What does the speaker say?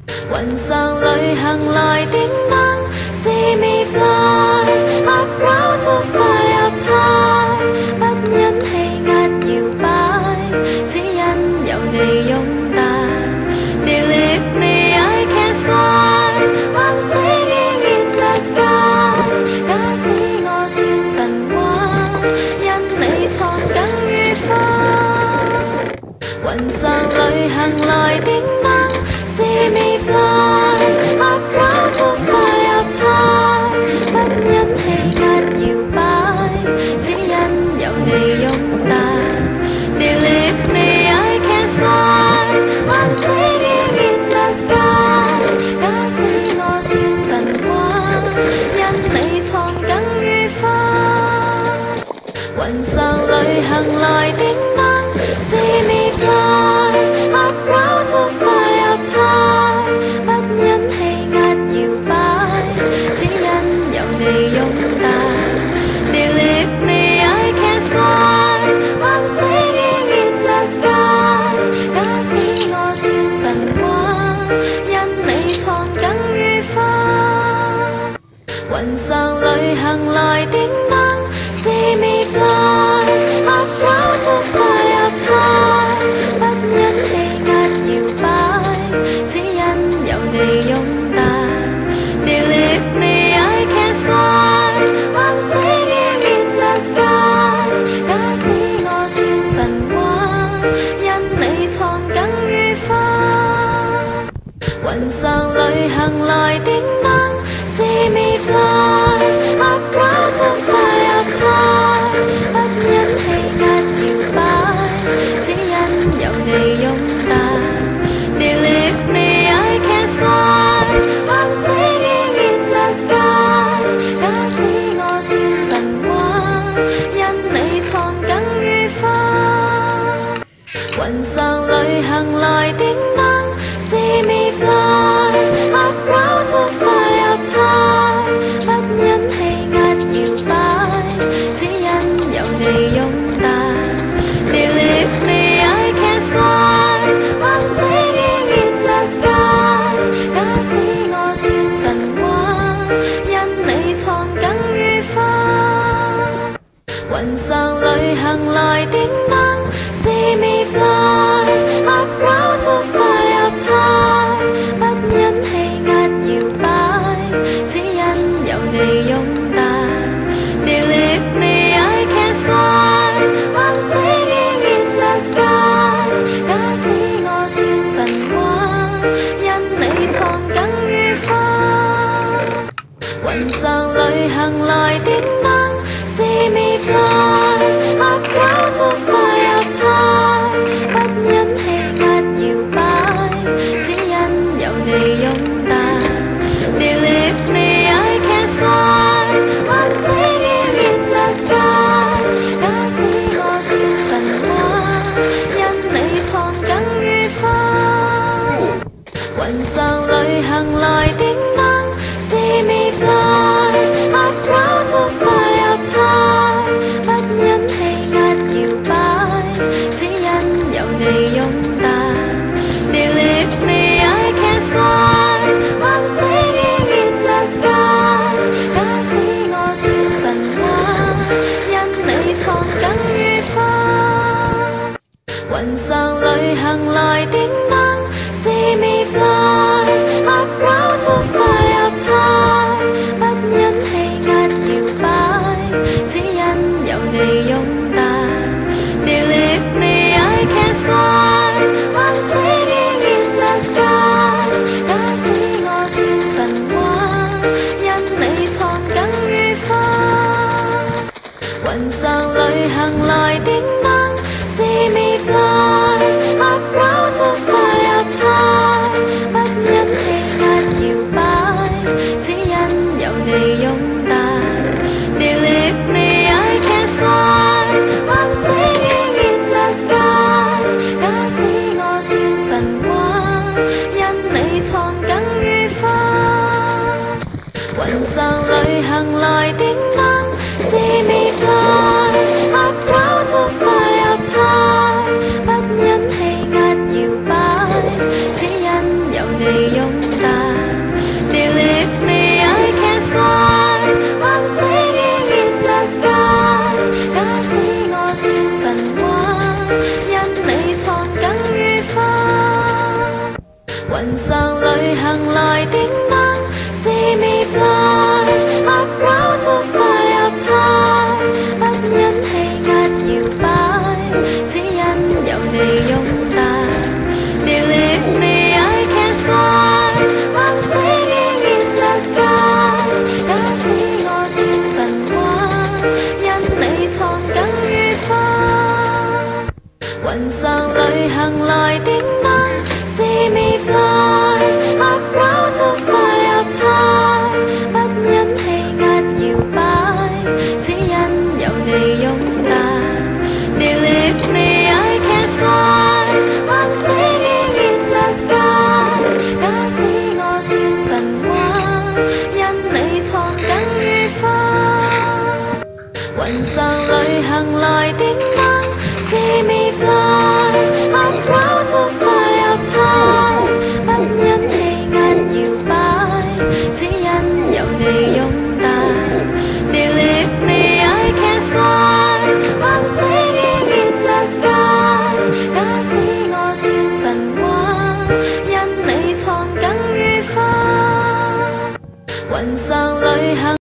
雲上旅行來點燈，See me fly up round to fly up high， 不因氣壓搖擺，只因有你擁戴。Believe me, I can fly, I'm singing in the sky。假使我算神話，因你創更愉快。雲上旅行來點燈，See me fly up round to fly up high， 不因氣壓搖擺，只因有你擁戴。Believe me, I can fly, I'm singing in the sky。假使我算神話，因你創更愉快。雲上旅行來點燈，See me fly up round to fly up high， 不因氣壓搖擺，只因有你擁戴。Believe me, I can fly, I'm singing in the sky。假使我算神話，因你創更愉快。雲上旅行來點燈，See me fly up round to fly up high， 不因氣壓搖擺，只因有你擁戴。Believe me, I can fly, I'm singing in the sky。假使我算神話，因你創更愉快。雲上旅行來點燈，See me fly up round to fly up high， 不因氣壓搖擺，只因有你擁戴。Believe me, I can fly, I'm singing in the sky。假使我算神話，因你創更愉快。雲上旅行來點燈，See me fly up round to fly up high， 不因氣壓搖擺，只因有你擁戴。Believe me, I can fly, I'm singing in the sky。假使我算神話，因你創更愉快。雲上旅行來點燈，See me fly up round to fly up high， 不因氣壓搖擺，只因有你擁戴。Believe me, I can fly, I'm singing in the sky。假使我算神話，因你創更愉快。雲上旅行來點燈，See me fly up round to fly up high， 不因氣壓搖擺，只因有你擁戴。Believe me, I can fly, I'm singing in the sky。假使我算神話，因你創更愉快。雲上旅行來點燈，See me fly up round to fly up high， 不因氣壓搖擺，只因有你擁戴。Believe me, I can fly, I'm singing in the sky。假使我算神話，因你創更愉快。雲上旅行來點燈，See me fly up round to fly up high， 不因氣壓搖擺，只因有你擁戴。Believe me, I can fly, I'm singing in the sky。假使我算神話，因你創更愉快。雲上旅行來點燈，See me fly up round to fly up high， 不因氣壓搖擺，只因有你擁戴。Believe me, I can fly, I'm singing in the sky。假使我算神話，因你創更愉快。雲上旅行來點燈，See me fly up round to fly up high， 不因氣壓搖擺，只因有你擁雲上旅行來點燈 See me fly up round to fly up high 不因氣壓搖擺只因有你擁戴 Believe me I can fly I'm singing in the sky 假使我算神話因你創更愉快雲上旅行來點燈 See me fly up round to fly up high 不因氣壓搖擺只因有你擁戴 Believe me I can fly I'm singing in the sky 假使我算神話因你創更愉快雲上旅行來點燈 See me fly up round to fly up high 不因氣壓搖擺只因有你擁戴 Believe me I can fly I'm singing in the sky 假使我算神話因你創更愉快雲上